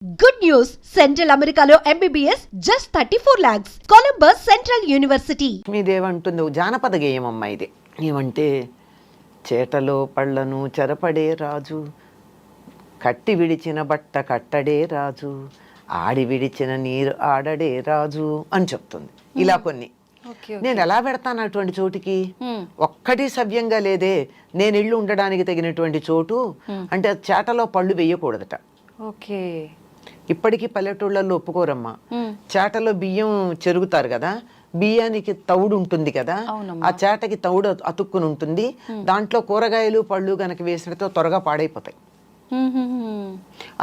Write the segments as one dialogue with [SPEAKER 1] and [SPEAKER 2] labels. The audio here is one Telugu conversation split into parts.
[SPEAKER 1] Good news! Central Americalo MBBS just 34 lakhs. Columbus Central University.
[SPEAKER 2] మీదేమంటుందో జానపద గేయం అమ్మ ఇది. ఏమంటే చేటలో పళ్ళను చెరపడే రాజు, కట్టి విడిచిన బట్ట కట్టడే రాజు, ఆడి విడిచిన నీరు ఆడడే రాజు అని చెప్తుంది. ఇలా కొన్ని నేను ఎలా పెడతాను అటువంటి చోటికి? ఒక్కటి సవ్యంగా లేదే. నేను ఇల్లు ఉండడానికి తగినటువంటి చోటు అంటే చేటలో పళ్ళు వేయకూడదట.
[SPEAKER 3] ఓకే,
[SPEAKER 2] ఇప్పటికీ పల్లెటూళ్ళల్లో ఒప్పుకోరమ్మా. చేటలో బియ్యం చెరుగుతారు కదా, బియ్యానికి తౌడు ఉంటుంది కదా, ఆ చేటకి తౌడు అతుక్కుని ఉంటుంది. దాంట్లో కూరగాయలు పళ్ళు గనక వేసినతో త్వరగా పాడైపోతాయి.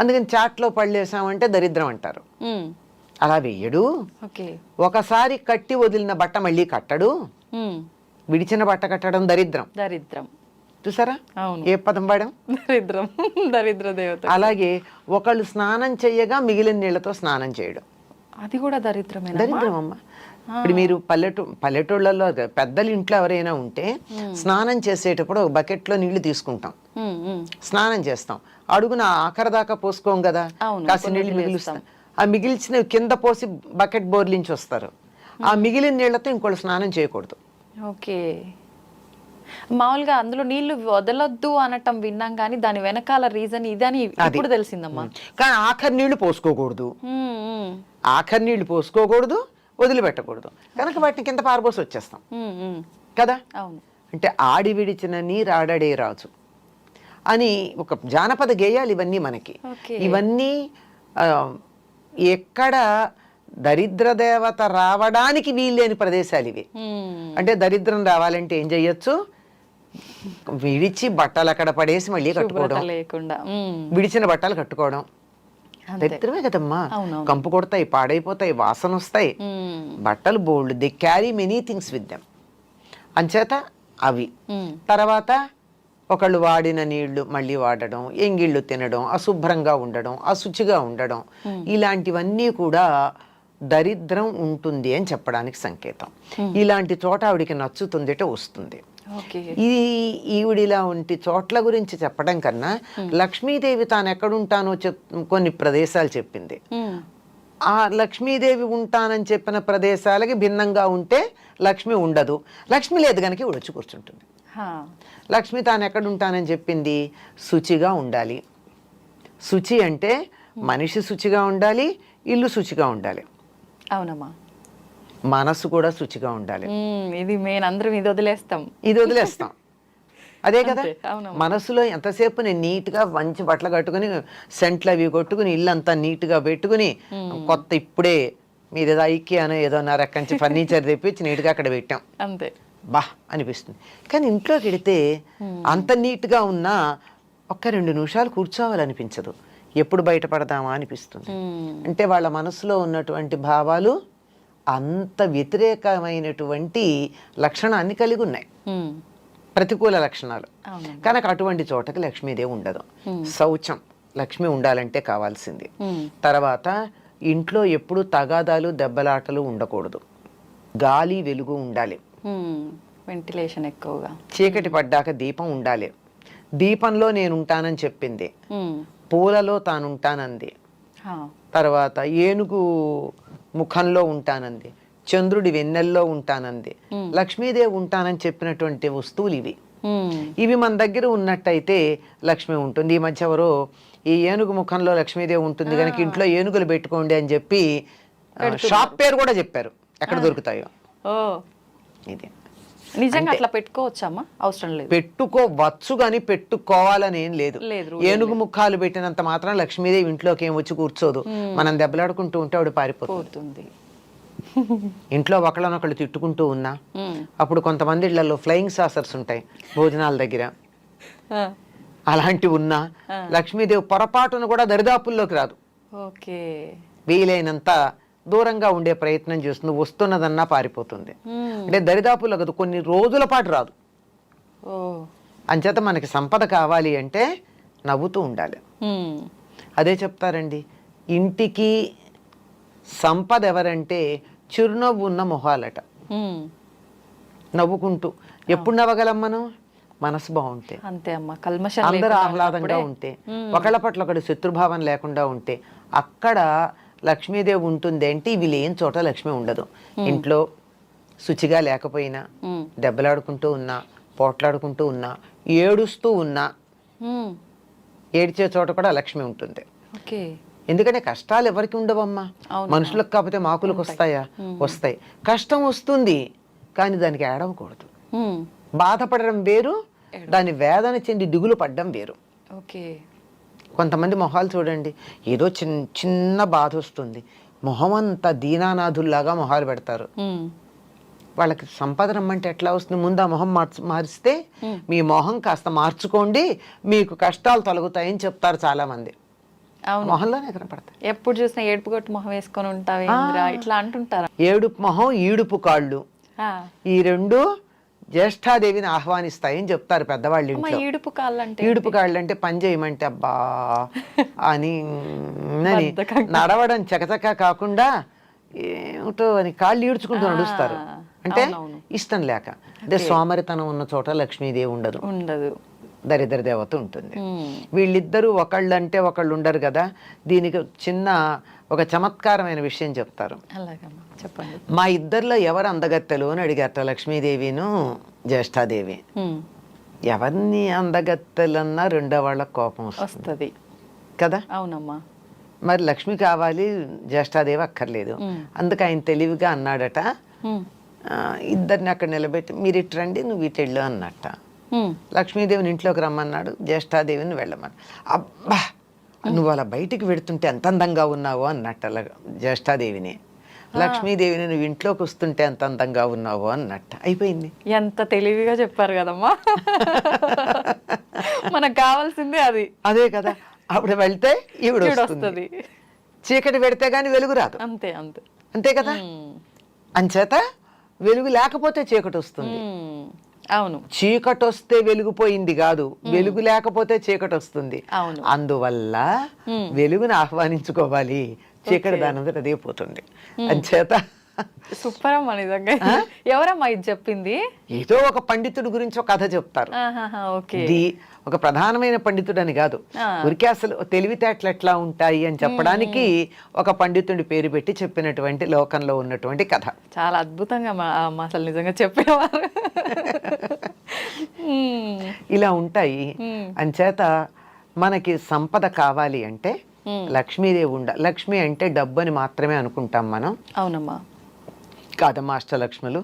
[SPEAKER 2] అందుకని చాట్లో పళ్ళు వేసామంటే దరిద్రం అంటారు. అలా వేయడు. ఒకసారి కట్టి వదిలిన బట్ట మళ్ళీ కట్టడు. విడిచిన బట్ట కట్టడం దరిద్రం.
[SPEAKER 3] దరిద్రం
[SPEAKER 2] చూసారా ఏ పదం వాడాం?
[SPEAKER 3] దరిద్రం, దరిద్ర దేవత.
[SPEAKER 2] అలాగే ఒకళ్ళు స్నానం చెయ్యగా మిగిలిన నీళ్లతో స్నానం చేయడం,
[SPEAKER 3] అది కూడా దరిద్రమే.
[SPEAKER 2] దరిద్రం అమ్మ. ఇప్పుడు మీరు పల్లెటూళ్ళలో పెద్దలు ఇంట్లో ఎవరైనా ఉంటే స్నానం చేసేటప్పుడు ఒక బకెట్లో నీళ్లు తీసుకుంటాం, స్నానం చేస్తాం, అడుగున ఆఖరి దాకా పోసుకోం కదా, కాసి నీళ్లు మిగులుస్తాం. ఆ మిగిల్చిన కింద పోసి బకెట్ బోర్లించి వస్తారు. ఆ మిగిలిన నీళ్లతో ఇంకోళ్ళు స్నానం చేయకూడదు.
[SPEAKER 3] ఓకే, మామూలుగా అందులో నీళ్లు వదలొద్దు అనటం విన్నాం, కానీ దాని వెనకాల రీజన్ ఇదని ఇప్పుడు తెలిసిందమ్మా.
[SPEAKER 2] కానీ ఆఖరి నీళ్లు పోసుకోకూడదు, ఆఖరి నీళ్లు పోసుకోకూడదు, వదిలిపెట్టకూడదు. కనుక వాటిని కింద పారబోసి వచ్చేస్తాం కదా.
[SPEAKER 3] అవును,
[SPEAKER 2] అంటే ఆడి విడిచిన నీరు ఆడడే రాజు అని ఒక జానపద గేయాలు ఇవన్నీ మనకి. ఇవన్నీ ఎక్కడ దరిద్ర దేవత రావడానికి వీల్లేని ప్రదేశాలు ఇవి. అంటే దరిద్రం రావాలంటే ఏం చెయ్యొచ్చు? విడిచి బట్టలు అక్కడ పడేసి మళ్ళీ కట్టుకోవడం, విడిచిన బట్టలు కట్టుకోవడం దరిద్రమే కదమ్మా. కంపు కొడతాయి, పాడైపోతాయి, వాసన వస్తాయి. బట్టలు బోల్డ్, they carry many things with them. అంచేత అవి. తర్వాత ఒకళ్ళు వాడిన నీళ్లు మళ్ళీ వాడడం, ఎంగిళ్ళు తినడం, అశుభ్రంగా ఉండడం, అశుచిగా ఉండడం, ఇలాంటివన్నీ కూడా దరిద్రం ఉంటుంది అని చెప్పడానికి సంకేతం. ఇలాంటి చోట ఆవిడికి నచ్చుతుందిట వస్తుంది. ఈవిడిలా ఉంటి చోట్ల గురించి చెప్పడం కన్నా లక్ష్మీదేవి తాను ఎక్కడుంటానో కొన్ని ప్రదేశాలు చెప్పింది. ఆ లక్ష్మీదేవి ఉంటానని చెప్పిన ప్రదేశాలకి భిన్నంగా ఉంటే లక్ష్మి ఉండదు. లక్ష్మి లేదు కనుక ఇవిడ వచ్చి కూర్చుంటుంది. లక్ష్మి తాను ఎక్కడుంటానని చెప్పింది? శుచిగా ఉండాలి. శుచి అంటే మనిషి శుచిగా ఉండాలి, ఇల్లు శుచిగా ఉండాలి.
[SPEAKER 3] అవునమ్మా,
[SPEAKER 2] మనసు కూడా శుచిగా ఉండాలి.
[SPEAKER 3] ఇది మెయిన్. అందరం ఇది
[SPEAKER 2] వదిలేస్తాం అదే కదా. మనసులో ఎంతసేపు నేను నీట్గా మంచి బట్టలు కట్టుకుని సెంట్లు అవి కొట్టుకుని ఇల్లంతా నీట్గా పెట్టుకుని కొత్త ఇప్పుడే మీద ఐక్యానో ఏదో రకంచి ఫర్నిచర్ తెప్పించి నీట్గా అక్కడ పెట్టాం,
[SPEAKER 3] అంతే
[SPEAKER 2] బా అనిపిస్తుంది. కానీ ఇంట్లోకి వెడితే అంత నీట్గా ఉన్నా ఒక్క 2 నిమిషాలు కూర్చోవాలనిపించదు. ఎప్పుడు బయటపడదామా అనిపిస్తుంది. అంటే వాళ్ళ మనసులో ఉన్నటువంటి భావాలు అంత వ్యతిరేకమైనటువంటి లక్షణాన్ని కలిగి ఉన్నాయి, ప్రతికూల లక్షణాలు. కనుక అటువంటి చోటకి లక్ష్మీదేవి ఉండదు. శౌచం లక్ష్మి ఉండాలంటే కావాల్సింది. తర్వాత ఇంట్లో ఎప్పుడు తగాదాలు దెబ్బలాటలు ఉండకూడదు. గాలి వెలుగు ఉండాలి,
[SPEAKER 3] వెంటిలేషన్ ఎక్కువగా.
[SPEAKER 2] చీకటి పడ్డాక దీపం ఉండాలి. దీపంలో నేను ఉంటానని చెప్పింది, పూలలో తానుంటానంది. తర్వాత ఏనుగు ముఖంలో ఉంటానంది, చంద్రుడి వెన్నెల్లో ఉంటానంది. లక్ష్మీదేవి ఉంటానని చెప్పినటువంటి వస్తువులు ఇవి. ఇవి మన దగ్గర ఉన్నట్టయితే లక్ష్మి ఉంటుంది. ఈ మధ్య ఎవరో ఈ ఏనుగు ముఖంలో లక్ష్మీదేవి ఉంటుంది కనుక ఇంట్లో ఏనుగులు పెట్టుకోండి అని చెప్పి షాప్ పేరు కూడా చెప్పారు, ఎక్కడ దొరుకుతాయో. ఇది
[SPEAKER 3] నిజంగా అట్లా పెట్టుకోవచ్చమ్మా? అవసరం లేదు,
[SPEAKER 2] పెట్టుకోవచ్చు కానీ పెట్టుకోవాలని ఏం లేదు. ఏనుగు ముఖాలు పెట్టినంత మాత్రం లక్ష్మీదేవి ఇంట్లోకి ఏం వచ్చి కూర్చోదు. మనం దెబ్బలాడుకుంటూ ఉంటే ఆవిడ పారిపోతుంది. ఇంట్లో ఒకళ్ళనొకళ్ళు తిట్టుకుంటూ ఉన్నా, అప్పుడు కొంతమంది ఇళ్లలో ఫ్లయింగ్ సాసర్స్ ఉంటాయి భోజనాల దగ్గర, అలాంటివి ఉన్నా లక్ష్మీదేవి పొరపాటును కూడా దరిదాపుల్లోకి రాదు. వీలైనంత దూరంగా ఉండే ప్రయత్నం చేస్తుంది. వస్తున్నదన్నా పారిపోతుంది. అంటే దరిదాపుల్లో కదా, కొన్ని రోజుల పాటు రాదు. అంచేత మనకి సంపద కావాలి అంటే నవ్వుతూ ఉండాలి. అదే చెప్తారండి, ఇంటికి సంపద ఎవరంటే చిరునవ్వు ఉన్న మొహాలట. నవ్వుకుంటూ ఎప్పుడు నవ్వగలం మనం? మనసు బాగుంటే,
[SPEAKER 3] అంతే అమ్మ. కల్మషం
[SPEAKER 2] అందరూ ఆహ్లాదంగా ఉంటే, ఒకళ్ళ పట్ల ఒకటి శత్రుభావం లేకుండా ఉంటే అక్కడ లక్ష్మీదేవి ఉంటుంది అంటే ఇవి లేని చోట లక్ష్మి ఉండదు. ఇంట్లో శుచిగా లేకపోయినా, దెబ్బలాడుకుంటూ ఉన్నా, పోట్లాడుకుంటూ ఉన్నా, ఏడుస్తూ ఉన్నా, ఏడ్చే చోట కూడా లక్ష్మి ఉంటుంది.
[SPEAKER 3] ఓకే.
[SPEAKER 2] ఎందుకంటే కష్టాలు ఎవరికి ఉండవమ్మా, మనుషులకు కాకపోతే మాకులకు వస్తాయా? వస్తాయి. కష్టం వస్తుంది కానీ దానికి ఏడవకూడదు. బాధపడడం వేరు, దాని వేదన చెంది దిగులు పడ్డం వేరు.
[SPEAKER 3] ఓకే.
[SPEAKER 2] కొంతమంది మొహాలు చూడండి, ఏదో చిన్న బాధ వస్తుంది, మొహం అంతా దీనానాథుల్లాగా మొహాలు పెడతారు. వాళ్ళకి సంపద రమ్మంటే ఎట్లా వస్తుంది? ముందు ఆ మొహం మారిస్తే మీ మొహం కాస్త మార్చుకోండి, మీకు కష్టాలు తొలగుతాయని చెప్తారు చాలా మంది. మొహంలోనే కనపడతాయి.
[SPEAKER 3] ఎప్పుడు చూసినా ఏడుపు కొట్టు మొహం వేసుకొని ఉంటావు ఇట్లా అంటుంటారు.
[SPEAKER 2] ఏడుపు మొహం, ఈడుపు కాళ్ళు, ఈ రెండు జ్యేష్ఠాదేవిని ఆహ్వానిస్తాయని చెప్తారు పెద్దవాళ్ళు ఇంట్లో.
[SPEAKER 3] ఈడుపు కాళ్ళు అంటే
[SPEAKER 2] ఈడుపు కాళ్ళు అంటే పని చేయమంటే అబ్బా అని నడవడం చకచక కాకుండా ఏమిటో అని కాళ్ళు ఈడ్చుకుంటూ నడుస్తారు. అంటే ఇష్టం లేక. అంటే సోమరితనం ఉన్న చోట లక్ష్మీదేవి ఉండదు, దరిద్ర దేవత ఉంటుంది. వీళ్ళిద్దరూ ఒకళ్ళు అంటే ఒకళ్ళు ఉండరు కదా. దీనికి చిన్న ఒక చమత్కారమైన విషయం చెప్తారు.
[SPEAKER 3] చెప్పండి.
[SPEAKER 2] మా ఇద్దరిలో ఎవరు అందగత్తెలు అని అడిగారట లక్ష్మీదేవిను జ్యేష్ఠాదేవి. ఎవరిని అందగత్తెలన్నా రెండో వాళ్ళకి కోపం వస్తుంది కదా.
[SPEAKER 3] అవునమ్మా.
[SPEAKER 2] మరి లక్ష్మి కావాలి, జ్యేష్ఠాదేవి అక్కర్లేదు. అందుకు ఆయన తెలివిగా అన్నాడట, ఇద్దరిని అక్కడ నిలబెట్టి మీరు ఇటు రండి, నువ్వు ఇటు వెళ్ళు అన్నట్ట. లక్ష్మీదేవిని ఇంట్లోకి రమ్మన్నాడు, జ్యేష్ఠాదేవిని వెళ్ళమన్నాడు. అబ్బా నువ్వు అలా బయటికి పెడుతుంటే ఎంత అందంగా ఉన్నావు అన్నట్ట జ్యేష్ఠాదేవిని. లక్ష్మీదేవిని నువ్వు ఇంట్లోకి వస్తుంటే ఎంత అందంగా ఉన్నావు అన్నట్ట. అయిపోయింది.
[SPEAKER 3] ఎంత తెలివిగా చెప్పారు కదమ్మా. మనకు కావాల్సిందే అది.
[SPEAKER 2] అదే కదా. అప్పుడు వెళ్తే ఈవిడ వస్తుంది, చీకటి పెడితే గాని వెలుగు రాదు.
[SPEAKER 3] అంతే అంతే
[SPEAKER 2] అంతే కదా. అంచేత వెలుగు లేకపోతే చీకటి వస్తుంది.
[SPEAKER 3] అవును.
[SPEAKER 2] చీకటి వస్తే వెలుగుపోయింది కాదు, వెలుగు లేకపోతే చీకటి వస్తుంది. అందువల్ల వెలుగుని ఆహ్వానించుకోవాలి, చీకటి దానంతట అదే పోతుంది. అంచేత
[SPEAKER 3] సూపర్ అమ్మా. నిజంగా ఎవరమ్మా ఇది చెప్పింది?
[SPEAKER 2] ఏదో ఒక పండితుడి గురించి ఒక కథ చెప్తారు. ఇది ఒక ప్రధానమైన పండితుడు అని కాదు, ఊరికే అసలు తెలివితేటలు ఎట్లా ఉంటాయి అని చెప్పడానికి ఒక పండితుడి పేరు పెట్టి చెప్పినటువంటి లోకంలో ఉన్నటువంటి కథ.
[SPEAKER 3] చాలా అద్భుతంగా అసలు నిజంగా చెప్పేవారు.
[SPEAKER 2] ఇలా ఉంటాయి. అంచేత మనకి సంపద కావాలి అంటే లక్ష్మీదేవి లక్ష్మి అంటే డబ్బు అని మాత్రమే అనుకుంటాం మనం.
[SPEAKER 3] అవునమ్మా.
[SPEAKER 2] కాదమ్మా. అష్టలక్ష్ములు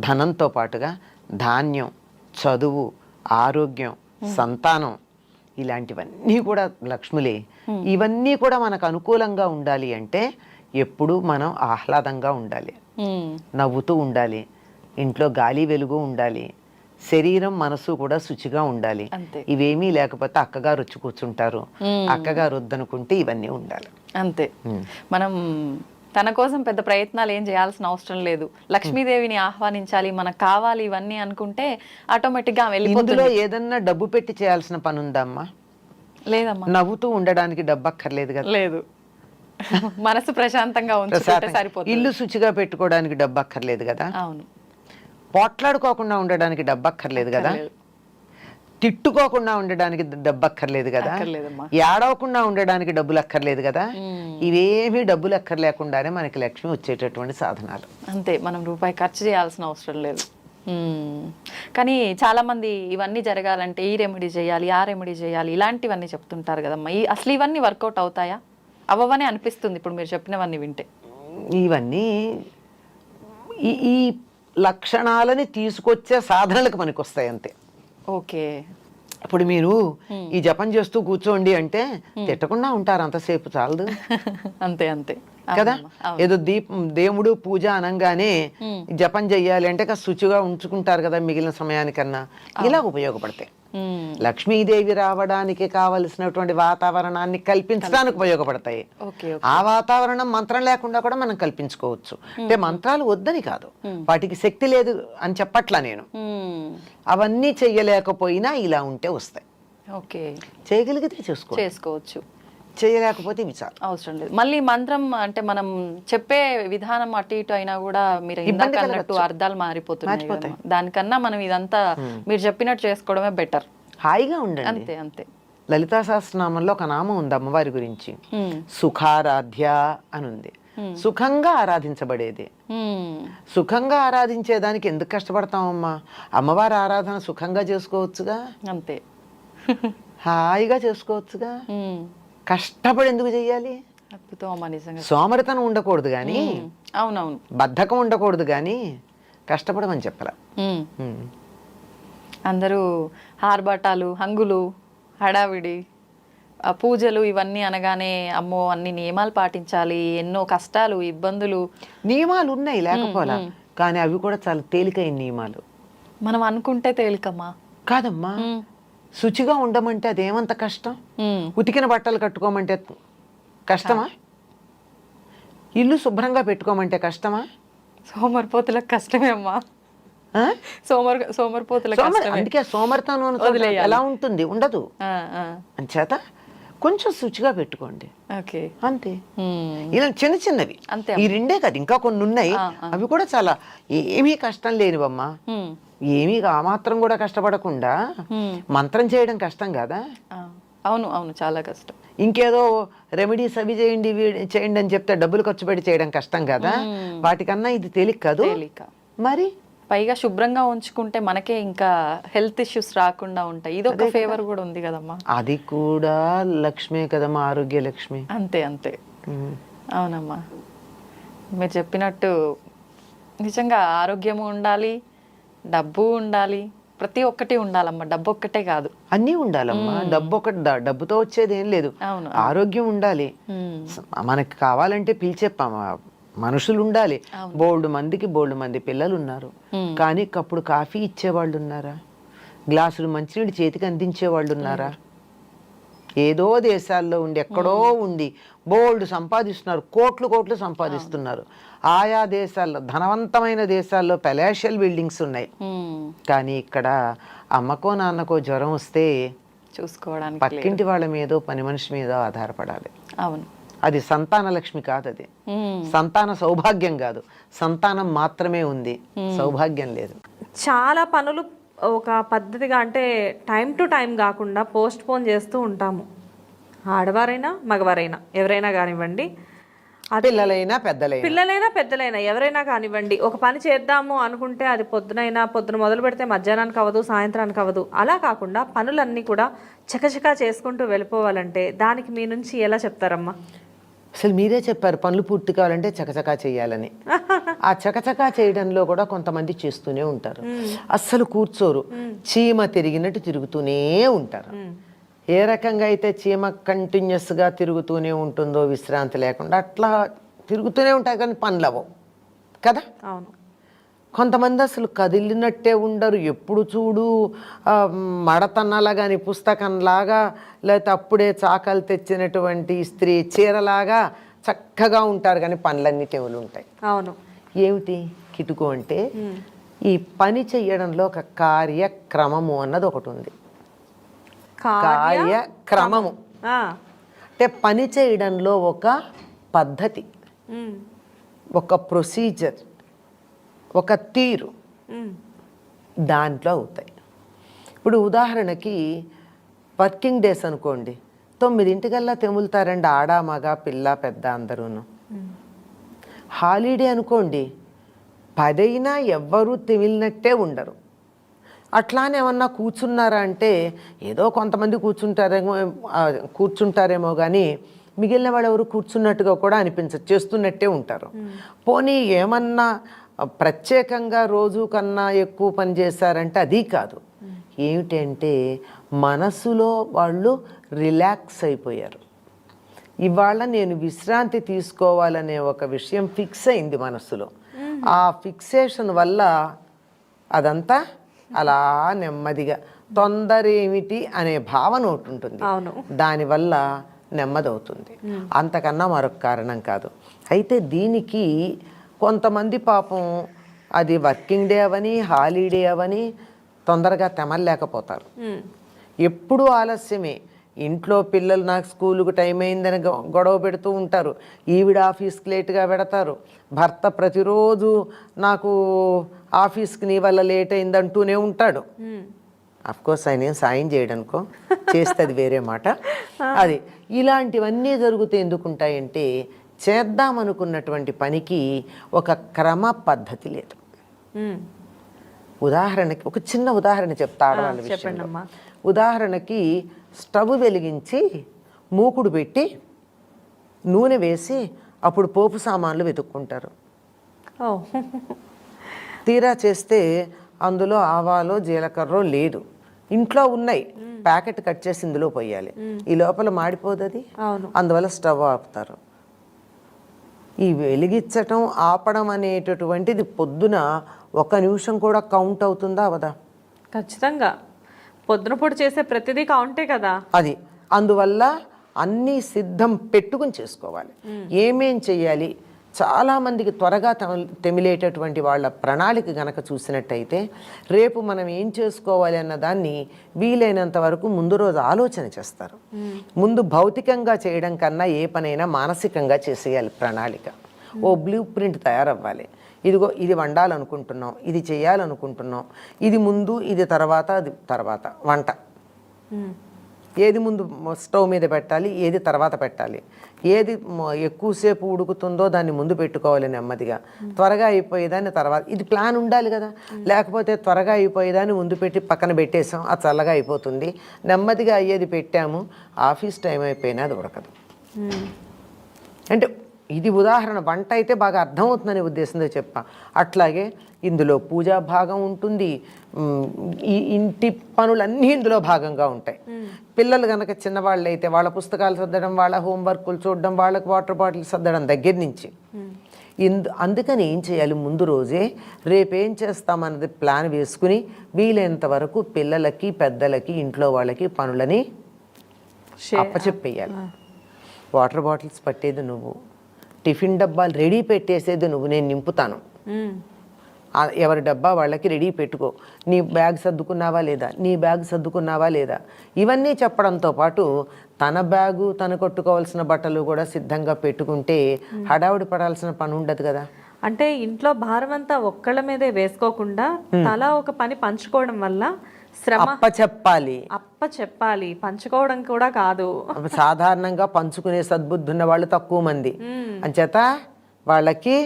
[SPEAKER 2] ధనంతో పాటుగా ధాన్యం, చదువు, ఆరోగ్యం, సంతానం, ఇలాంటివన్నీ కూడా లక్ష్ములే. ఇవన్నీ కూడా మనకు అనుకూలంగా ఉండాలి అంటే ఎప్పుడూ మనం ఆహ్లాదంగా ఉండాలి, నవ్వుతూ ఉండాలి, ఇంట్లో గాలి వెలుగు ఉండాలి, శరీరం మనసు కూడా శుచిగా ఉండాలి. ఇవేమీ లేకపోతే అక్కగారు వచ్చి కూర్చుంటారు, అక్కగారు వద్దనుకుంటే ఇవన్నీ ఉండాలి.
[SPEAKER 3] అంతే. మనం తన కోసం పెద్ద ప్రయత్నాలు ఏం చేయాల్సిన అవసరం లేదు. లక్ష్మీదేవిని ఆహ్వానించాలి, మనకు కావాలి ఇవన్నీ అనుకుంటే ఆటోమేటిక్ గా వెళ్ళిపోతుంది.
[SPEAKER 2] ఇందులో ఏదన్నా డబ్బు పెట్టి చేయాల్సిన పని ఉందమ్మా?
[SPEAKER 3] లేదమ్మా.
[SPEAKER 2] నవ్వుతూ ఉండడానికి డబ్బు అక్కర్లేదు కదా.
[SPEAKER 3] లేదు. మనసు ప్రశాంతంగా ఉంచుకుంటే సరిపోతుంది.
[SPEAKER 2] ఇల్లు శుచిగా పెట్టుకోవడానికి డబ్బు అక్కర్లేదు కదా.
[SPEAKER 3] అవును.
[SPEAKER 2] పోట్లాడుకోకుండా ఉండడానికి డబ్బు అక్కర్లేదు కదా. తిట్టుకోకుండా ఉండడానికి డబ్బు అక్కర్లేదు కదా. ఏడవకుండా ఉండడానికి డబ్బులు అక్కర్లేదు కదా. ఇవేమీ డబ్బులు అక్కర్లేకుండానే మనకి లక్ష్మి వచ్చేటటువంటి సాధనాలు.
[SPEAKER 3] అంతే. మనం రూపాయి ఖర్చు చేయాల్సిన అవసరం లేదు. కానీ చాలా మంది ఇవన్నీ జరగాలంటే ఈ రెమెడీ చేయాలి, ఆ రెమెడీ చేయాలి, ఇలాంటివన్నీ చెప్తుంటారు కదమ్మా. అసలు ఇవన్నీ వర్కౌట్ అవుతాయా? అవ్వవనే అనిపిస్తుంది ఇప్పుడు మీరు చెప్పినవన్నీ వింటే.
[SPEAKER 2] ఇవన్నీ ఈ లక్షణాలని తీసుకొచ్చే సాధనలకు మనకు వస్తాయి అంతే.
[SPEAKER 3] ఓకే.
[SPEAKER 2] ఇప్పుడు మీరు ఈ జపం చేస్తూ కూర్చోండి అంటే తిట్టకుండా ఉంటారు, అంతసేపు చాలదు.
[SPEAKER 3] అంతే అంతే
[SPEAKER 2] కదా. ఏదో దేవుడు పూజ అనగానే జపం చెయ్యాలి అంటే శుచిగా ఉంచుకుంటారు కదా మిగిలిన సమయానికన్నా. ఇలా ఉపయోగపడతాయి. లక్ష్మీదేవి రావడానికి కావలసినటువంటి వాతావరణాన్ని కల్పించడానికి ఉపయోగపడతాయి. ఆ వాతావరణం మంత్రం లేకుండా కూడా మనం కల్పించుకోవచ్చు. అంటే మంత్రాలు వద్దని కాదు, వాటికి శక్తి లేదు అని చెప్పట్లా నేను. అవన్నీ చెయ్యలేకపోయినా ఇలా ఉంటే వస్తాయి. చేయగలిగితే చేసుకోవచ్చు, చేయలేకపోతే విచారం
[SPEAKER 3] అవసరం లేదు. మళ్ళీ మంత్రం అంటే మనం చెప్పే విధానం అటు ఇటు అయినా కూడా మీరు ఇందాక అన్నట్టు అర్థాలు మారిపోతున్నాయి. దానికన్నా మనం ఇదంతా మీరు చెప్పినట్టు చేసుకోవడమే బెటర్.
[SPEAKER 2] హాయిగా ఉండండి.
[SPEAKER 3] అంతే అంతే.
[SPEAKER 2] లలితా సహస్రనామంలో ఒక నామం ఉంది అమ్మవారి గురించి, సుఖారాధ్య అని ఉంది. సుఖంగా ఆరాధించబడేది. సుఖంగా ఆరాధించేదానికి ఎందుకు కష్టపడతామమ్మా? అమ్మవారి ఆరాధన సుఖంగా చేసుకోవచ్చుగా,
[SPEAKER 3] అంతే,
[SPEAKER 2] హాయిగా చేసుకోవచ్చుగా. కష్టపడి ఎందుకు చెయ్యాలి?
[SPEAKER 3] అద్భుతం అమ్మా, నిజంగా
[SPEAKER 2] సోమరితనం ఉండకూడదు కానీ,
[SPEAKER 3] అవునవును,
[SPEAKER 2] బద్ధకం ఉండకూడదు కానీ కష్టపడమని చెప్పరా.
[SPEAKER 3] అందరూ ఆర్భాటాలు, హంగులు, హడావిడి, పూజలు ఇవన్నీ అనగానే అమ్మో అన్ని నియమాలు పాటించాలి, ఎన్నో కష్టాలు, ఇబ్బందులు.
[SPEAKER 2] నియమాలు ఉన్నాయి లేకపోలా, కానీ అవి కూడా చాలా తేలికైన నియమాలు.
[SPEAKER 3] మనం అనుకుంటే తేలికమ్మా.
[SPEAKER 2] కాదమ్మా, శుచిగా ఉండమంటే అదేమంత కష్టం? ఉతికిన బట్టలు కట్టుకోమంటే కష్టమా? ఇల్లు శుభ్రంగా పెట్టుకోమంటే కష్టమా?
[SPEAKER 3] సోమరిపోతులకు కష్టమే అమ్మా. సోమరిపోతులకు
[SPEAKER 2] అందుకే సోమరితనం ఎలా ఉంటుంది? ఉండదు. అంచేత కొంచెం శుచిగా పెట్టుకోండి, అంతే. ఇలా చిన్న చిన్నవి, ఈ రెండే కదా, ఇంకా కొన్ని ఉన్నాయి. అవి కూడా చాలా ఏమీ కష్టం లేనివమ్మా. ఏమీ ఆ మాత్రం కూడా కష్టపడకుండా మంత్రం చేయడం కష్టం కదా.
[SPEAKER 3] అవును అవును, చాలా కష్టం.
[SPEAKER 2] ఇంకేదో రెమెడీస్ అవి చేయండి చేయండి అని చెప్తే డబ్బులు ఖర్చు పెట్టి చేయడం కష్టం కదా. వాటికన్నా ఇది తేలిక కాదు మరి.
[SPEAKER 3] పైగా శుభ్రంగా ఉంచుకుంటే మనకే ఇంకా హెల్త్ ఇష్యూస్ రాకుండా ఉంటాయి. ఇది ఒక ఫేవర్ కూడా ఉంది కదమ్మా.
[SPEAKER 2] అది కూడా లక్ష్మే కదమ్మా, ఆరోగ్య లక్ష్మి.
[SPEAKER 3] అంతే అంతే, అవునమ్మా. మీరు చెప్పినట్టు నిజంగా ఆరోగ్యము ఉండాలి, డబ్బు ఉండాలి, ప్రతి ఒక్కటి ఉండాలమ్మా. డబ్బు ఒక్కటే కాదు, అన్నీ
[SPEAKER 2] ఉండాలమ్మా. డబ్బు ఒకటి, డబ్బుతో వచ్చేది ఏం లేదు. ఆరోగ్యం ఉండాలి. మనకి కావాలంటే పిలిచే మనుషులు ఉండాలి. బోల్డ్ మంది పిల్లలు ఉన్నారు, కానీ కప్పుడు కాఫీ ఇచ్చేవాళ్ళు ఉన్నారా? గ్లాసులు మంచినీళ్ళు చేతికి అందించేవాళ్ళు ఉన్నారా? ఏదో దేశాల్లో ఉండి, ఎక్కడో ఉండి బోల్డ్ సంపాదిస్తున్నారు, కోట్లు సంపాదిస్తున్నారు. ఆయా దేశాల్లో, ధనవంతమైన దేశాల్లో పెలాషియల్ బిల్డింగ్స్ ఉన్నాయి. కానీ ఇక్కడ అమ్మకో నాన్నకో జ్వరం వస్తే
[SPEAKER 3] చూసుకోవడానికి
[SPEAKER 2] పక్కింటి వాళ్ళ మీదో పని మనిషి మీదో ఆధారపడాలి.
[SPEAKER 3] అవును,
[SPEAKER 2] అది సంతాన లక్ష్మి కాదు, అది సంతాన సౌభాగ్యం కాదు. సంతానం మాత్రమే ఉంది, సౌభాగ్యం లేదు.
[SPEAKER 4] చాలా పనులు ఒక పద్ధతిగా, అంటే టైం టు టైం కాకుండా పోస్ట్ పోన్ చేస్తూ ఉంటాము. ఆడవారైనా మగవారైనా ఎవరైనా కానివ్వండి,
[SPEAKER 2] పిల్లలైనా
[SPEAKER 4] పెద్దలైనా ఎవరైనా కానివ్వండి, ఒక పని చేద్దాము అనుకుంటే అది పొద్దున మొదలు పెడితే మధ్యాహ్నానికి అవ్వదు, సాయంత్రానికి అవ్వదు. అలా కాకుండా పనులన్నీ కూడా చకచకా చేసుకుంటూ వెళ్ళిపోవాలంటే దానికి మీ నుంచి ఎలా చెప్తారమ్మా?
[SPEAKER 2] అసలు మీరే చెప్పారు, పనులు పూర్తి కావాలంటే చకచకా చేయాలని. ఆ చకచకా చేయడంలో కూడా కొంతమంది చేస్తూనే ఉంటారు, అస్సలు కూర్చోరు, చీమ తిరిగినట్టు తిరుగుతూనే ఉంటారు. ఏ రకంగా అయితే చీమ కంటిన్యూస్గా తిరుగుతూనే ఉంటుందో విశ్రాంతి లేకుండా, అట్లా తిరుగుతూనే ఉంటాయి కానీ పనులు అవ్వవు కదా.
[SPEAKER 4] అవును.
[SPEAKER 2] కొంతమంది అసలు కదిలినట్టే ఉండరు, ఎప్పుడు చూడు మడతన్నలా కానీ పుస్తకంలాగా, లేకపోతే అప్పుడే చాకలు తెచ్చినటువంటి స్త్రీ చీరలాగా చక్కగా ఉంటారు, కానీ పనులన్నీ తెవులు ఉంటాయి.
[SPEAKER 4] అవును.
[SPEAKER 2] ఏమిటి కిటుకు అంటే, ఈ పని చెయ్యడంలో ఒక కార్యక్రమము అన్నది ఒకటి ఉంది. కార్యక్రమము అంటే పని చేయడంలో ఒక పద్ధతి, ఒక ప్రొసీజర్, ఒక తీరు దాంట్లో అవుతాయి. ఇప్పుడు ఉదాహరణకి వర్కింగ్ డేస్ అనుకోండి, 9 తెములుతారండి ఆడ మగ పిల్ల పెద్ద అందరూను. హాలిడే అనుకోండి, 10 ఎవ్వరూ తెమిలినట్టే ఉండరు. అట్లానే ఏమన్నా కూర్చున్నారా అంటే ఏదో కొంతమంది కూర్చుంటారేమో కానీ మిగిలిన వాళ్ళు ఎవరు కూర్చున్నట్టుగా కూడా అనిపించదు, చేస్తున్నట్టే ఉంటారు. పోనీ ఏమన్నా ప్రత్యేకంగా రోజు కన్నా ఎక్కువ పని చేశారంటే అది కాదు. ఏమిటంటే మనసులో వాళ్ళు రిలాక్స్ అయిపోయారు. ఇవాళ నేను విశ్రాంతి తీసుకోవాలనే ఒక విషయం ఫిక్స్ అయింది మనసులో. ఆ ఫిక్సేషన్ వల్ల అదంతా అలా నెమ్మదిగా, తొందర ఏమిటి అనే భావన ఒకటి ఉంటుంది, దానివల్ల నెమ్మదవుతుంది. అంతకన్నా మరొక కారణం కాదు. అయితే దీనికి కొంతమంది పాపం అది వర్కింగ్ డే అవని హాలిడే అవని తొందరగా తెమలేకపోతారు. ఎప్పుడు ఆలస్యమే. ఇంట్లో పిల్లలు నాకు స్కూలుకు టైం అయిందని గొడవ పెడుతూ ఉంటారు, ఈవిడ ఆఫీస్కి లేట్గా పెడతారు, భర్త ప్రతిరోజు నాకు ఆఫీస్కి నీ వల్ల లేట్ అయిందంటూనే ఉంటాడు. కోర్స్ ఆయన ఏం సాయం చేయడానికో, చేస్తే అది వేరే మాట. అది ఇలాంటివన్నీ జరుగుతూ ఎందుకుంటాయంటే చేద్దామనుకున్నటువంటి పనికి ఒక క్రమ పద్ధతి లేదు. ఉదాహరణకి ఒక చిన్న ఉదాహరణ చెప్తా ఆడవాళ్ళ విషయంలో. ఉదాహరణకి స్టవ్ వెలిగించి మూకుడు పెట్టి నూనె వేసి అప్పుడు పోపు సామాన్లు వెతుక్కుంటారు. తీరా చేస్తే అందులో ఆవాలో జీలకర్ర లేదు, ఇంట్లో ఉన్నాయి, ప్యాకెట్ కట్ చేసి ఇందులో పోయాలి. ఈ లోపల మాడిపోదు అది. అందువల్ల స్టవ్ ఆపుతారు. ఈ వెలిగించటం ఆపడం అనేటటువంటిది పొద్దున 1 నిమిషం కూడా కౌంట్ అవుతుందా అవదా?
[SPEAKER 4] ఖచ్చితంగా పొద్దున పూట చేసే ప్రతిదీ కౌంటే కదా
[SPEAKER 2] అది. అందువల్ల అన్నీ సిద్ధం పెట్టుకుని చేసుకోవాలి. ఏమేం చెయ్యాలి, చాలామందికి త్వరగా తెమిలేటటువంటి వాళ్ళ ప్రణాళిక గనక చూసినట్టయితే రేపు మనం ఏం చేసుకోవాలి అన్న దాన్ని వీలైనంత వరకు ముందు రోజు ఆలోచన చేస్తారు. ముందు భౌతికంగా చేయడం కన్నా ఏ పనైనా మానసికంగా చేసేయాలి. ప్రణాళిక, ఓ బ్లూ ప్రింట్ తయారవ్వాలి. ఇదిగో ఇది వండాలనుకుంటున్నాం, ఇది చేయాలనుకుంటున్నాం, ఇది ముందు, ఇది తర్వాత, అది తర్వాత. వంట ఏది ముందు స్టవ్ మీద పెట్టాలి, ఏది తర్వాత పెట్టాలి, ఏది ఎక్కువసేపు ఉడుకుతుందో దాన్ని ముందు పెట్టుకోవాలి నెమ్మదిగా, త్వరగా అయిపోయేదాన్ని తర్వాత. ఇది ప్లాన్ ఉండాలి కదా. లేకపోతే త్వరగా అయిపోయేదాన్ని ముందు పెట్టి పక్కన పెట్టేసాం, అది చల్లగా అయిపోతుంది. నెమ్మదిగా అయ్యేది పెట్టాము, ఆఫీస్ టైం అయిపోయినా అది ఉడకదు. అంటే ఇది ఉదాహరణ. వంట అయితే బాగా అర్థమవుతుందనే ఉద్దేశంతో చెప్పా. అట్లాగే ఇందులో పూజా భాగం ఉంటుంది, ఈ ఇంటి పనులన్నీ ఇందులో భాగంగా ఉంటాయి. పిల్లలు కనుక చిన్నవాళ్ళు అయితే వాళ్ళ పుస్తకాలు సర్దడం, వాళ్ళ హోంవర్క్లు చూడడం, వాళ్ళకి వాటర్ బాటిల్ సర్దడం దగ్గర నుంచి అందుకని ఏం చేయాలి, ముందు రోజే రేపేం చేస్తామన్నది ప్లాన్ వేసుకుని వీలైనంత వరకు పిల్లలకి, పెద్దలకి, ఇంట్లో వాళ్ళకి పనులని అప్పచెప్పేయాలి. వాటర్ బాటిల్స్ పట్టేది నువ్వు, టిఫిన్ డబ్బాలు రెడీ పెట్టేసేది నువ్వు, నేను నింపుతాను. ఎవరి డబ్బా వాళ్ళకి రెడీ పెట్టుకో. నీ బ్యాగ్ సర్దుకున్నావా లేదా, నీ బ్యాగ్ సర్దుకున్నావా లేదా, ఇవన్నీ చెప్పడంతో పాటు తన బ్యాగు, తను కొట్టుకోవాల్సిన బట్టలు కూడా సిద్ధంగా పెట్టుకుంటే హడావుడి పడాల్సిన పని ఉండదు కదా.
[SPEAKER 4] అంటే ఇంట్లో భారం అంతా ఒక్కళ్ళ మీదే వేసుకోకుండా తలా ఒక పని పంచుకోవడం వల్ల శ్రమ అప్పచెప్పాలి. పంచుకోవడం కూడా కాదు.
[SPEAKER 2] సాధారణంగా పంచుకునే సద్బుద్ధి ఉన్న వాళ్ళు తక్కువ మంది. అంచేత వాళ్ళకి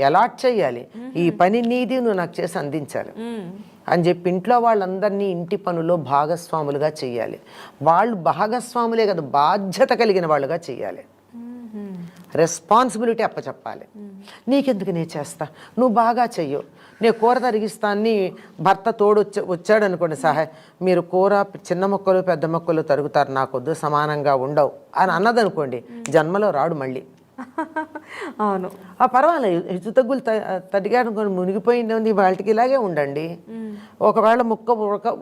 [SPEAKER 2] అలాట్ చేయాలి, ఈ పని నీది, నువ్వు నాకు చేసి అందించాలి అని చెప్పి ఇంట్లో వాళ్ళందరినీ ఇంటి పనులో భాగస్వాములుగా చేయాలి. వాళ్ళు భాగస్వాములే కదా, బాధ్యత కలిగిన వాళ్ళుగా చేయాలి. రెస్పాన్సిబిలిటీ అప్పచెప్పాలి. నీకెందుకు, నేను చేస్తా, నువ్వు బాగా చెయ్యు, నేను కూర తరిగిస్తాన్ని భర్త తోడు వచ్చాడు అనుకోండి, సహాయం, మీరు కూర చిన్న ముక్కలు పెద్ద ముక్కలు తరుగుతారు, నాకొద్దు, సమానంగా ఉండవు అని అన్నదనుకోండి, జన్మలో రాడు మళ్ళీ.
[SPEAKER 4] అవును,
[SPEAKER 2] పర్వాలేదు, హెచ్చు తగ్గులు తగ్గాడనుకోండి, మునిగిపోయింది, వాళ్ళకి ఇలాగే ఉండండి. ఒకవేళ ముక్క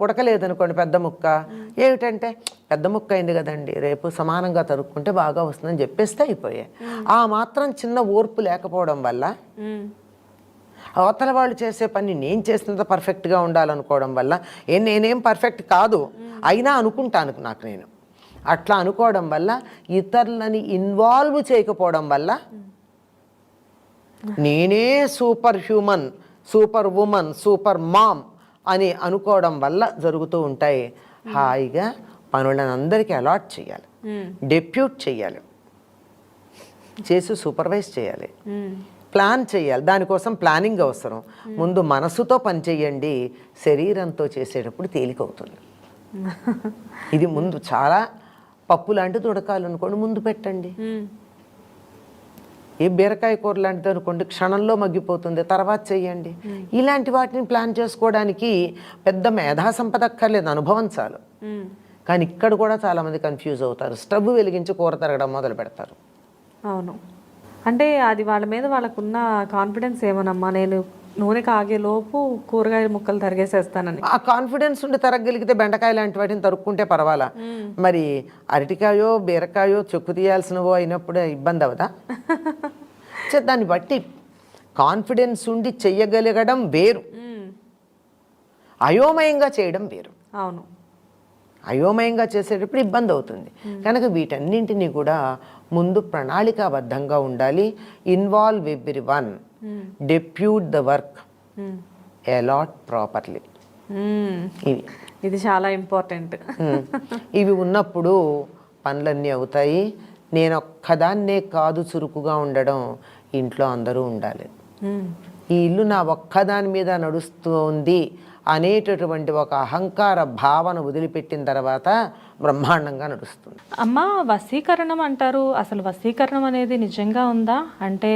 [SPEAKER 2] ఉడకలేదనుకోండి, పెద్ద ముక్క, ఏమిటంటే పెద్ద ముక్క అయింది కదండి, రేపు సమానంగా తరుక్కుంటే బాగా వస్తుందని చెప్పేస్తే అయిపోయాయి. ఆ మాత్రం చిన్న ఓర్పు లేకపోవడం వల్ల, అవతల వాళ్ళు చేసే పని నేను చేసినంత పర్ఫెక్ట్గా ఉండాలనుకోవడం వల్ల, నేనేం పర్ఫెక్ట్ కాదు అయినా అనుకుంటాను నాకు నేను, అట్లా అనుకోవడం వల్ల, ఇతరులని ఇన్వాల్వ్ చేయకపోవడం వల్ల, నేనే super human, super woman, super mom అని అనుకోవడం వల్ల జరుగుతూ ఉంటాయి. హాయిగా పనులను అందరికీ అలాట్ చేయాలి, డెప్యూట్ చేయాలి, చేసి సూపర్వైజ్ చేయాలి, ప్లాన్ చేయాలి. దానికోసం ప్లానింగ్ అవసరం. ముందు మనసుతో పని చేయండి, శరీరంతో చేసేటప్పుడు తేలికవుతుంది. ఇది ముందు చాలా పప్పు లాంటిది ఉడకాలనుకోండి, ముందు పెట్టండి. ఏ బీరకాయ కూర లాంటిది అనుకోండి, క్షణంలో మగ్గిపోతుంది, తర్వాత చెయ్యండి. ఇలాంటి వాటిని ప్లాన్ చేసుకోవడానికి పెద్ద మేధా సంపద అక్కర్లేదు, అనుభవం చాలు. కానీ ఇక్కడ కూడా చాలామంది కన్ఫ్యూజ్ అవుతారు, స్టవ్ వెలిగించి కూర తరగడం మొదలు పెడతారు.
[SPEAKER 4] అవును, అంటే అది వాళ్ళ మీద వాళ్ళకున్న కాన్ఫిడెన్స్ ఏమోనమ్మా, నేను నూనె కాగేలోపు కూరగాయల ముక్కలు తరిగేసేస్తానని. ఆ
[SPEAKER 2] కాన్ఫిడెన్స్ ఉండి తరగలిగితే బెండకాయ లాంటి వాటిని తరుక్కుంటే పర్వాలా, మరి అరటికాయో బీరకాయో చెక్కు తీయాల్సినవో అయినప్పుడు ఇబ్బంది అవదా? దాన్ని బట్టి కాన్ఫిడెన్స్ ఉండి చెయ్యగలగడం వేరు, అయోమయంగా చేయడం వేరు.
[SPEAKER 4] అవును,
[SPEAKER 2] అయోమయంగా చేసేటప్పుడు ఇబ్బంది అవుతుంది. కనుక వీటన్నింటినీ కూడా ముందు ప్రణాళికాబద్ధంగా ఉండాలి. Involve everyone, depute the work, allot properly. ఇవి
[SPEAKER 4] ఇది చాలా ఇంపార్టెంట్.
[SPEAKER 2] ఇవి ఉన్నప్పుడు పనులన్నీ అవుతాయి. నేను ఒక్కదాన్నే కాదు చురుకుగా ఉండడం, ఇంట్లో అందరూ ఉండాలి. ఈ ఇల్లు నా ఒక్కదాని మీద నడుస్తుంది అనేటటువంటి ఒక అహంకార భావన వదిలిపెట్టిన తర్వాత బ్రహ్మాండంగా నడుస్తుంది.
[SPEAKER 5] అమ్మ, వశీకరణం అంటారు. అసలు వశీకరణం అనేది నిజంగా ఉందా? అంటే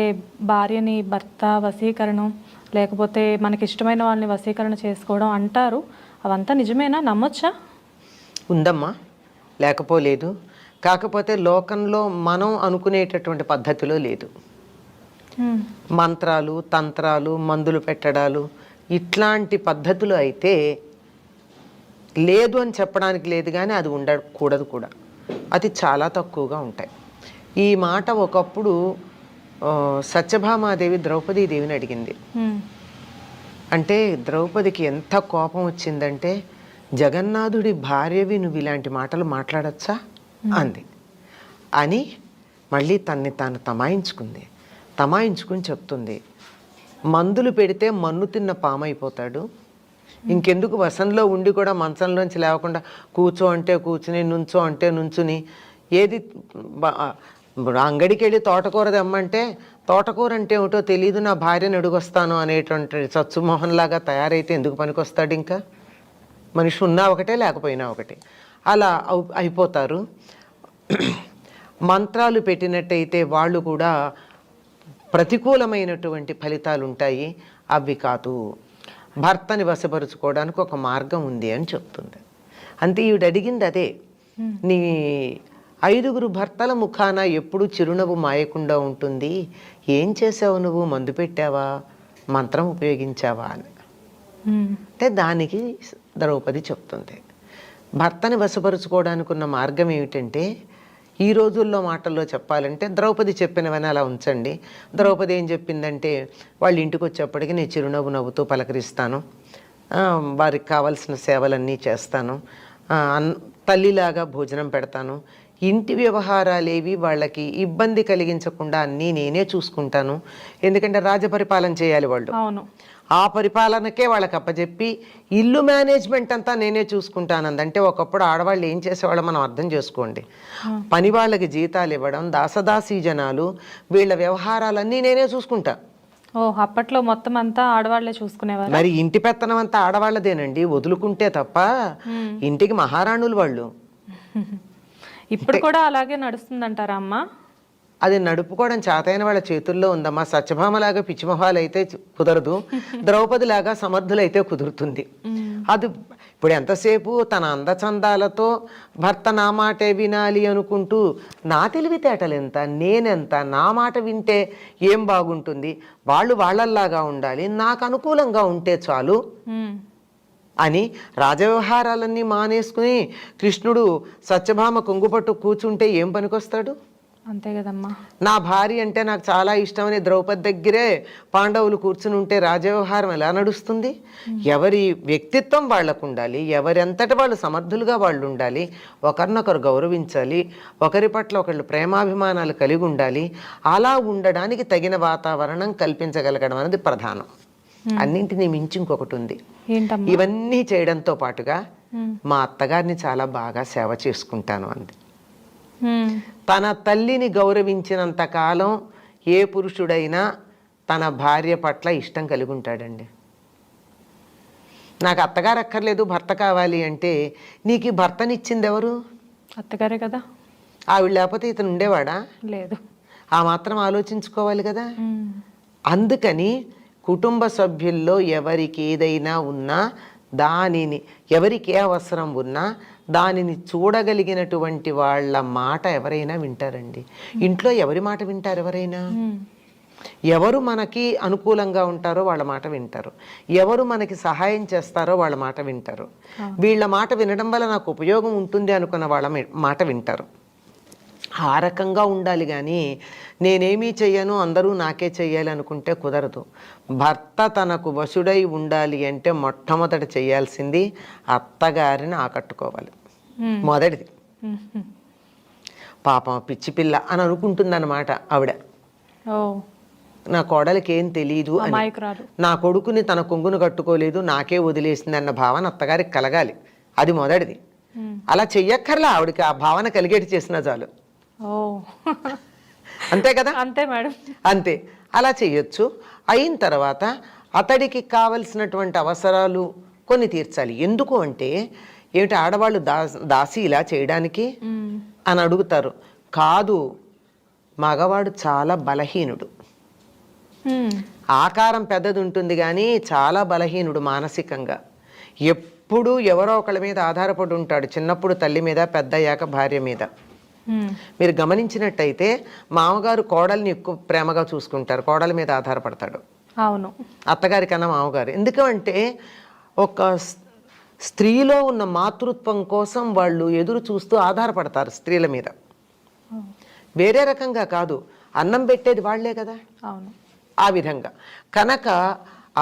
[SPEAKER 5] భార్యని భర్త వశీకరణం, లేకపోతే మనకి ఇష్టమైన వాళ్ళని వశీకరణ చేసుకోవడం అంటారు. అవంతా నిజమేనా? నమ్మొచ్చా?
[SPEAKER 2] ఉందమ్మా, లేకపోలేదు. కాకపోతే లోకంలో మనం అనుకునేటటువంటి పద్ధతిలో లేదు. మంత్రాలు, తంత్రాలు, మందులు పెట్టడాలు ఇట్లాంటి పద్ధతులు అయితే లేదు అని చెప్పడానికి లేదు, కానీ అది ఉండకూడదు కూడా. అది చాలా తక్కువగా ఉంటాయి. ఈ మాట ఒకప్పుడు సత్యభామాదేవి ద్రౌపదీదేవిని అడిగింది. అంటే ద్రౌపదికి ఎంత కోపం వచ్చిందంటే, జగన్నాథుడి భార్యవి నువ్వు ఇలాంటి మాటలు మాట్లాడచ్చా అంది. అని మళ్ళీ తన్ని తాను తమాయించుకుని చెప్తుంది, మందులు పెడితే మన్ను తిన్న పామైపోతాడు, ఇంకెందుకు వసంలో ఉండి కూడా మంచంలోంచి లేవకుండా కూర్చో అంటే కూర్చుని, నుంచో అంటే నుంచుని, ఏది అంగడికి వెళ్ళి తోటకూర తెమ్మంటే తోటకూర అంటే ఏమిటో తెలియదు, నా భార్యను అడుగొస్తాను అనేటువంటి సత్సుమోహన్లాగా తయారైతే ఎందుకు పనికొస్తాడు? ఇంకా మనిషి ఉన్నా ఒకటే, లేకపోయినా ఒకటే, అలా అయిపోతారు. మంత్రాలు పెట్టినట్టయితే వాళ్ళు కూడా ప్రతికూలమైనటువంటి ఫలితాలు ఉంటాయి. అవి కాదు, భర్తని వశపరుచుకోవడానికి ఒక మార్గం ఉంది అని చెప్తుంది. అంతే, ఈవిడ అడిగింది అదే. నీ 5 భర్తల ముఖాన ఎప్పుడు చిరునవ్వు మాయకుండా ఉంటుంది, ఏం చేసావు నువ్వు? మందు పెట్టావా, మంత్రం ఉపయోగించావా అని. అంటే దానికి ద్రౌపది చెప్తుంది, భర్తని వశపరుచుకోవడానికి ఉన్న మార్గం ఏమిటంటే, ఈ రోజుల్లో మాటల్లో చెప్పాలంటే ద్రౌపది చెప్పినవని అలా ఉంచండి. ద్రౌపది ఏం చెప్పిందంటే, వాళ్ళ ఇంటికి వచ్చేప్పటికి నేను చిరునవ్వు నవ్వుతూ పలకరిస్తాను, వారికి కావాల్సిన సేవలన్నీ చేస్తాను, తల్లిలాగా భోజనం పెడతాను, ఇంటి వ్యవహారాలేవి వాళ్ళకి ఇబ్బంది కలిగించకుండా అన్నీ నేనే చూసుకుంటాను. ఎందుకంటే రాజపరిపాలన చేయాలి వాళ్ళు.
[SPEAKER 5] అవును,
[SPEAKER 2] ఆ పరిపాలనకే వాళ్ళకి అప్పచెప్పి ఇల్లు మేనేజ్మెంట్ అంతా నేనే చూసుకుంటానంది. అంటే ఒకప్పుడు ఆడవాళ్ళు ఏం చేసేవాళ్ళో మనం అర్థం చేసుకోండి. పని వాళ్ళకి జీతాలు ఇవ్వడం, దాసదాసీ జనాలు, వీళ్ళ వ్యవహారాలన్నీ నేనే చూసుకుంటా.
[SPEAKER 5] అప్పట్లో మొత్తం అంతా ఆడవాళ్లే చూసుకునేవారు.
[SPEAKER 2] మరి ఇంటి పెత్తనం అంతా ఆడవాళ్ళదేనండి, వదులుకుంటే తప్ప. ఇంటికి మహారాణులు వాళ్ళు.
[SPEAKER 5] ఇప్పుడు కూడా అలాగే నడుస్తుందంటారా అమ్మ?
[SPEAKER 2] అది నడుపుకోవడం చేతైన వాళ్ళ చేతుల్లో ఉందమ్మా. సత్యభామలాగా పిచ్చిమొహాలు అయితే కుదరదు, ద్రౌపదిలాగా సమర్థులైతే కుదురుతుంది. అది ఇప్పుడు ఎంతసేపు తన అందచందాలతో భర్త నా మాటే వినాలి అనుకుంటూ, నా తెలివితేటలు ఎంత, నేనెంత, నా మాట వింటే ఏం బాగుంటుంది, వాళ్ళు వాళ్ళల్లాగా ఉండాలి, నాకు అనుకూలంగా ఉంటే చాలు అని రాజవ్యవహారాలన్నీ మానేసుకుని కృష్ణుడు సత్యభామ కొంగుపట్టు కూర్చుంటే ఏం పనికొస్తాడు?
[SPEAKER 5] అంతే కదమ్మా.
[SPEAKER 2] నా భార్య అంటే నాకు చాలా ఇష్టమని ద్రౌపది దగ్గరే పాండవులు కూర్చుని ఉంటే రాజవ్యవహారం ఎలా నడుస్తుంది? ఎవరి వ్యక్తిత్వం వాళ్ళకు ఉండాలి, ఎవరెంతటి వాళ్ళు సమర్థులుగా వాళ్ళు ఉండాలి, ఒకరినొకరు గౌరవించాలి, ఒకరి పట్ల ఒకళ్ళు ప్రేమాభిమానాలు కలిగి ఉండాలి. అలా ఉండడానికి తగిన వాతావరణం కల్పించగలగడం అనేది ప్రధానం. అన్నింటినీ మించి ఇంకొకటి ఉంది. ఇవన్నీ చేయడంతో పాటుగా మా అత్తగారిని చాలా బాగా సేవ చేసుకుంటాను అంది. తన తల్లిని గౌరవించినంత కాలం ఏ పురుషుడైనా తన భార్య పట్ల ఇష్టం కలిగి ఉంటాడండి. నాకు అత్తగారు అక్కర్లేదు, భర్త కావాలి అంటే, నీకు ఈ భర్తనిచ్చింది ఎవరు?
[SPEAKER 5] అత్తగారే కదా.
[SPEAKER 2] ఆవిడ లేకపోతే ఇతను ఉండేవాడా?
[SPEAKER 5] లేదు.
[SPEAKER 2] ఆ మాత్రం ఆలోచించుకోవాలి కదా. అందుకని కుటుంబ సభ్యుల్లో ఎవరికి ఏదైనా ఉన్నా, దానిని ఎవరికి ఏ అవసరం ఉన్నా దానిని చూడగలిగినటువంటి వాళ్ళ మాట ఎవరైనా వింటారండి. ఇంట్లో ఎవరి మాట వింటారు? ఎవరైనా ఎవరు మనకి అనుకూలంగా ఉంటారో వాళ్ళ మాట వింటారు, ఎవరు మనకి సహాయం చేస్తారో వాళ్ళ మాట వింటారు. వీళ్ళ మాట వినడం వల్ల నాకు ఉపయోగం ఉంటుంది అనుకున్న వాళ్ళ మాట వింటారు. ఆ రకంగా ఉండాలి. కానీ నేనేమీ చెయ్యను, అందరూ నాకే చెయ్యాలి అనుకుంటే కుదరదు. భర్త తనకు వశుడై ఉండాలి అంటే మొట్టమొదట చేయాల్సింది అత్తగారిని ఆకట్టుకోవాలి. మొదటిది. పాపం పిచ్చి పిల్ల అని అనుకుంటుందన్నమాట ఆవిడ. నా కోడలికి ఏం తెలియదు అని,
[SPEAKER 5] అమాయకురాలు.
[SPEAKER 2] నా కొడుకుని తన కొంగును కట్టుకోలేదు నాకే వదిలేసింది అన్న భావన అత్తగారికి కలగాలి. అది మొదటిది. అలా చెయ్యక్కర్లా, ఆవిడకి ఆ భావన కలిగేటి చేసినా చాలు.
[SPEAKER 5] ఓ
[SPEAKER 2] అంతే కదా?
[SPEAKER 5] అంతే మేడం.
[SPEAKER 2] అంతే, అలా చెయ్యొచ్చు. అయిన తర్వాత అతడికి కావలసినటువంటి అవసరాలు కొన్ని తీర్చాలి. ఎందుకు అంటే ఏమిటి, ఆడవాళ్ళు దాసి ఇలా చేయడానికి అని అడుగుతారు. కాదు, మగవాడు చాలా బలహీనుడు. ఆకారం పెద్దది ఉంటుంది కానీ చాలా బలహీనుడు మానసికంగా. ఎప్పుడూ ఎవరో ఒకళ్ళ మీద ఆధారపడి ఉంటాడు. చిన్నప్పుడు తల్లి మీద, పెద్దయ్యాక భార్య మీద. మీరు గమనించినట్టయితే మామగారు కోడల్ని ఎక్కువ ప్రేమగా చూసుకుంటారు, కోడల మీద ఆధారపడతాడు.
[SPEAKER 5] అవును,
[SPEAKER 2] అత్తగారి కన్నా మామగారు. ఎందుకంటే ఒక స్త్రీలో ఉన్న మాతృత్వం కోసం వాళ్ళు ఎదురు చూస్తూ ఆధారపడతారు స్త్రీల మీద. వేరే రకంగా కాదు, అన్నం పెట్టేది వాళ్లే కదా.
[SPEAKER 5] అవును,
[SPEAKER 2] ఆ విధంగా కనుక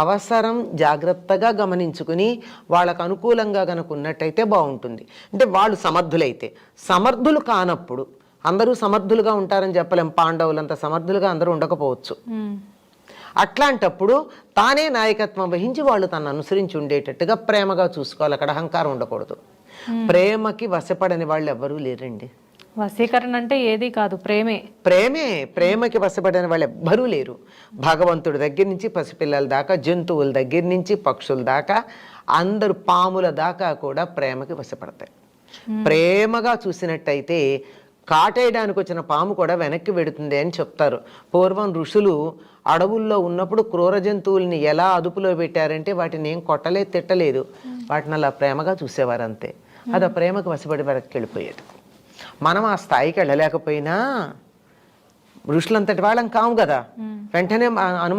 [SPEAKER 2] అవసరం జాగ్రత్తగా గమనించుకుని వాళ్ళకు అనుకూలంగా కనుక ఉన్నట్టయితే బాగుంటుంది. అంటే వాళ్ళు సమర్థులైతే. సమర్థులు కానప్పుడు, అందరూ సమర్థులుగా ఉంటారని చెప్పలేం, పాండవులంత సమర్థులుగా అందరూ ఉండకపోవచ్చు. అట్లాంటప్పుడు తానే నాయకత్వం వహించి వాళ్ళు తను అనుసరించి ఉండేటట్టుగా ప్రేమగా చూసుకోవాలి. అక్కడ అహంకారం ఉండకూడదు. ప్రేమకి వశపడని వాళ్ళు ఎవ్వరూ లేరండి.
[SPEAKER 5] వశీకరణ అంటే ఏది కాదు, ప్రేమే.
[SPEAKER 2] ప్రేమకి వశపడని వాళ్ళు ఎవ్వరూ లేరు. భగవంతుడి దగ్గర నుంచి పసిపిల్లల దాకా, జంతువుల దగ్గర నుంచి పక్షుల దాకా, అందరు పాముల దాకా కూడా ప్రేమకి వశపడతాయి. ప్రేమగా చూసినట్టయితే కాటేయడానికి వచ్చిన పాము కూడా వెనక్కి వెడుతుంది అని చెప్తారు. పూర్వం ఋషులు అడవుల్లో ఉన్నప్పుడు క్రూర జంతువుల్ని ఎలా అదుపులో పెట్టారంటే వాటిని ఏం కొట్టలేదు, తిట్టలేదు, వాటిని అలా ప్రేమగా చూసేవారు అంతే. అది ఆ ప్రేమకు వశపడి వెనక్కి వెళ్ళిపోయేది. మనం ఆ స్థాయికి వెళ్ళలేకపోయినా ఋషులంతటి వాళ్ళం కాము కదా, వెంటనే అనుమానం